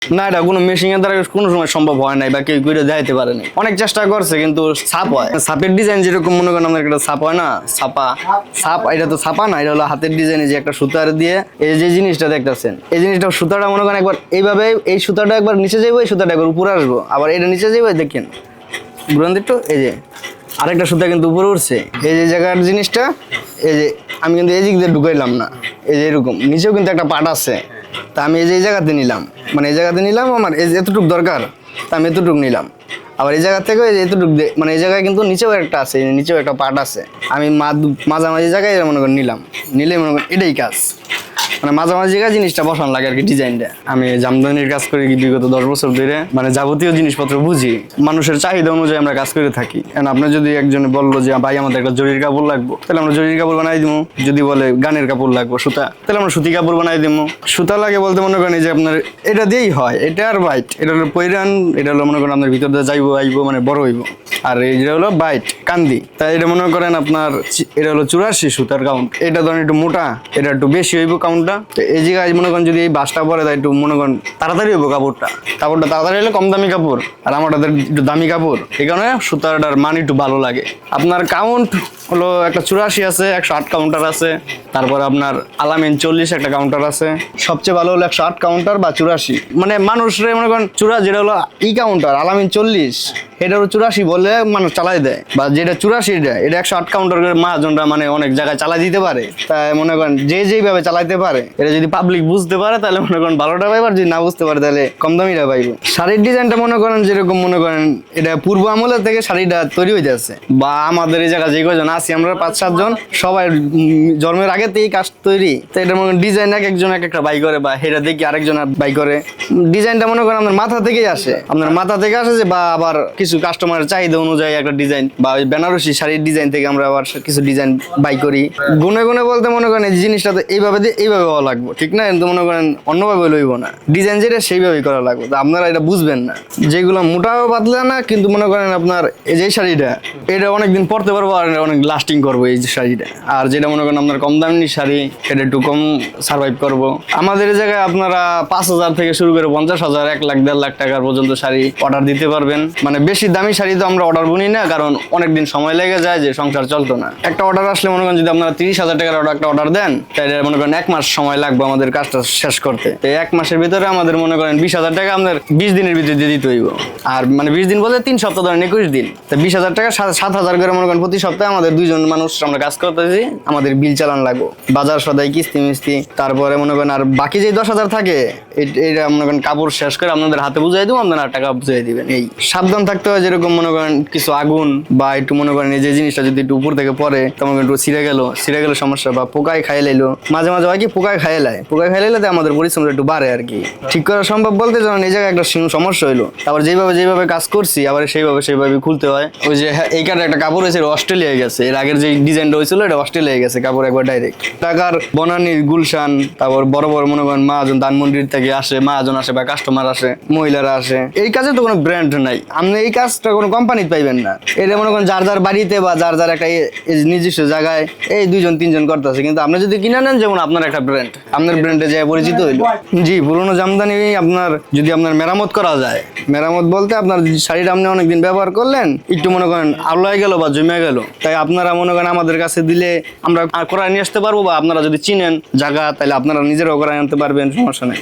না, এটা কোনো মেশিনের দ্বারা কোনো সময় সম্ভব হয় নাই বা কেউ করে দেখাইতে পারে নাই। অনেক চেষ্টা করছে কিন্তু ছাপ হয়। ছাপের ডিজাইন যেরকম মনে করেন আমাদের একটা ছাপ হয় না, ছাপ এটা তো ছাপা না, এটা হলো হাতের ডিজাইনে যে একটা সুতার দিয়ে এই যে জিনিসটা দেখতেছেন, এই জিনিসটা সুতাটা মনে করেন একবার এইভাবে, এই সুতাটা একবার নিচে যাইবো, এই সুতাটা একবার উপরে আসবো, আবার এটা নিচে যাইবো, দেখেন ঘুরান একটু, এই যে আরেকটা সুতা কিন্তু উপরে উঠছে, এই যে জায়গার জিনিসটা, এই যে আমি কিন্তু এই দিক দিয়ে ঢুকাইলাম না, এই যে এরকম নিচেও কিন্তু একটা পাট আছে, তা আমি এই যে এই জায়গাতে নিলাম, মানে এই জায়গাতে নিলাম, আমার এই যে এতটুকু দরকার তা আমি এতটুকু নিলাম, আবার এই জায়গা থেকে এতটুকু মানে এই জায়গায় কিন্তু নিচেও একটা আছে, নিচেও একটা পাট আছে, আমি মাঝামাঝি জায়গায় মনে করেন নিলাম, নিলে মনে করেন এটাই কাজ, মানে মাঝামাঝি জায়গায় জিনিসটা বসানো লাগে আর কি ডিজাইনটা। আমি জামদানির কাজ করি বিগত 10 বছর ধরে, মানে যাবতীয় জিনিসপত্র বুঝি, মানুষের চাহিদা অনুযায়ী আমরা কাজ করে থাকি। আপনি যদি একজন বললো যে ভাই আমাদের একটা জরির কাপড় লাগবো, তাহলে আমরা জরির কাপড় বানাই দিব। যদি বলে গানের কাপড় লাগবো সুতা, তাহলে আমরা সুতি কাপড় বানাই দিব। সুতা লাগে বলতে মনে করেন যে আপনার এটা দিয়েই হয়, এটা আর বাইট, এটা হলো পৈরান, এটা হলো মনে করেন আপনার ভিতর দিয়ে যাইবো আইবো মানে বড় হইব, আর এটা হলো বাইট কান্দি, তাই এটা মনে করেন আপনার এটা হলো 84 সুতার কাউন্ট, এটা ধরেন একটু মোটা, এটা একটু বেশি হইব কাউন্টটা। তো এই জায়গায় মনে করেন যদি এই বাসটা পরে তাই একটু মনে করেন তাড়াতাড়ি হইব কাপড়টা তাড়াতাড়ি হলে কম দামি কাপড়, আর আমাদের একটু দামি কাপড়, এই কারণে সুতাটার মান একটু ভালো লাগে। আপনার কাউন্ট হলো একটা 84 আছে, 108 কাউন্টার আছে, তারপরে আপনার আলামিন 40 একটা কাউন্টার আছে, সবচেয়ে ভালো হলো 108 কাউন্টার বা 84, মানে মানুষরে মনে করেন যেটা হলো কাউন্টার আলামিন 40, এটা হলো 84 বলে মানুষ চালাই দেয়, বা যেটা 84 এটা 108 কাউন্টারের মহাজনরা মানে অনেক জায়গায় চালাই দিতে পারে, তাই মনে করেন যেইভাবে চালাইতে পারে, এটা যদি পাবলিক বুঝতে পারে তাহলে মনে করেন ভালোটা পাইবে, আর যদি না বুঝতে পারে তাহলে কম দামিটা পাইবে। শাড়ির ডিজাইনটা মনে করেন যেরকম মনে করেন এটা পূর্ব আমলের থেকে শাড়িটা তৈরি হয়ে যাচ্ছে, বা আমাদের এই জায়গায় যে কজন আছি আমরা 5-7 জন সবাই জন্মের আগে থেকেই কাজ তৈরি, তো এটা মনে করেন ডিজাইন এক একজন এক একটা বাই করে, বা হেরা দেখি আরেকজন বাই করে। ডিজাইনটা মনে করেন আপনার মাথা থেকেই আসে, আপনার মাথা থেকে আসে যে, বা আবার কিছু কাস্টমারের চাহিদা অনুযায়ী একটা ডিজাইন, বা ওই বেনারসি শাড়ির ডিজাইন থেকে আমরা আবার কিছু ডিজাইন বাই করি। গুনে গুনে বলতে মনে করেন এই জিনিসটা তো এইভাবে দিয়ে এইভাবে হওয়া লাগবে, ঠিক না? কিন্তু মনে করেন অন্যভাবে লইব না, ডিজাইন যেটা সেইভাবেই করা লাগবে, তো আপনারা এটা বুঝবেন না, যেগুলো মোটাও পাতলা না, কিন্তু মনে করেন আপনার এই যে শাড়িটা এটা অনেকদিন পরতে পারবো আর অনেক লাস্টিং করবো এই যে শাড়িটা, আর যেটা মনে করেন আপনার কম দামি শাড়ি এটা একটু কম সার্ভাইভ করবো। আমাদের এই জায়গায় আপনারা 5,000 থেকে শুরু করে 50,000, 1 লাখ 1.5 লাখ টাকার পর্যন্ত শাড়ি অর্ডার দিতে পারবেন। মানে বেশি দামি শাড়ি তো আমরা অর্ডার বনি না, কারণ অনেকদিন সময় লেগে যায়, যে সংসার চলতো না। একটা অর্ডার আসলে মনে করেন যদি আপনারা 30,000 টাকার একটা অর্ডার দেন, তাহলে মনে করেন 1 মাস সময় লাগবে আমাদের কাজটা শেষ করতে। এই 1 মাসের ভিতরে আমাদের মনে করেন 20,000 টাকা আমাদের 20 দিনের ভিতরে দিয়ে দিতে হইব, আর মানে 20 দিন বলতে 3 সপ্তাহ ধরেন 21 দিন, তো 20,000 টাকা 7,000 করে মনে করেন প্রতি সপ্তাহে আমাদের 2 জন মানুষ আমরা কাজ করতেছি, আমাদের বিল চালান লাগবে, বাজার সদাই কিস্তি মিস্তি, তারপরে মনে করেন আর বাকি যে 10,000 থাকে এটা মনে করেন কাপড় শেষ করে আপনাদের হাতে বুঝাই দেবো, আপনারা টাকা বুঝাই দিবেন। এই সাবধান থাকতে হয়, যেরকম মনে করেন কিছু আগুন বা একটু মনে করেন এই যে জিনিসটা যদি একটু উপর থেকে পড়ে তখন একটু ছিঁড়ে গেল সমস্যা, বা পোকায় খাইয়ে লাইলো, মাঝে মাঝে হয় কি পোকায় খাইয়ে লাইলে আমাদের পরিশ্রমটা একটু বাড়ে আর কি। ঠিক করা সম্ভব বলতে যখন এই জায়গায় একটা সমস্যা হইলো, তারপর যেভাবে কাজ করছি আবার সেইভাবে খুলতে হয়। ওই যে এই কাটা একটা কাপড় হয়েছে অস্ট্রেলিয়ায় গেছে, এর আগের যে ডিজাইনটা হয়েছিল এটা অস্ট্রেলিয়ায় গেছে কাপড় একবার ডাইরেক্ট। ঢাকার বনানীর গুলশান, তারপর বড় বড় মনে করেন মহাজন ধানমন্ডির থেকে আসে, মহাজন আসে বা কাস্টমার আসে, মহিলারা আসে। এই কাজে তো কোনো ব্র্যান্ড নাই, আপনি এই কাজটা কোনো কোম্পানি পাইবেন না। এটা মনে করেন যার বাড়িতে বা যার একটা নিজস্ব জায়গায় এই 2-3 জন করতেছে, কিন্তু আপনি যদি কিনে নেন যেমন আপনার একটা ব্র্যান্ড, আপনার ব্র্যান্ডে যে পরিচিত হইলো। জি, পুরোনো জামদানি আপনার যদি আপনার মেরামত করা যায়, মেরামত বলতে আপনার শাড়িটা আপনি অনেকদিন ব্যবহার করলেন, একটু মনে করেন আলোয় গেল বা জমে গেল, তাই আপনারা মনে করেন আমাদের কাছে দিলে আমরা করায় নিয়ে আসতে পারবো, বা আপনারা যদি চিনেন জায়গা তাহলে আপনারা নিজেরাও করায় আনতে পারবেন, সমস্যা নেই।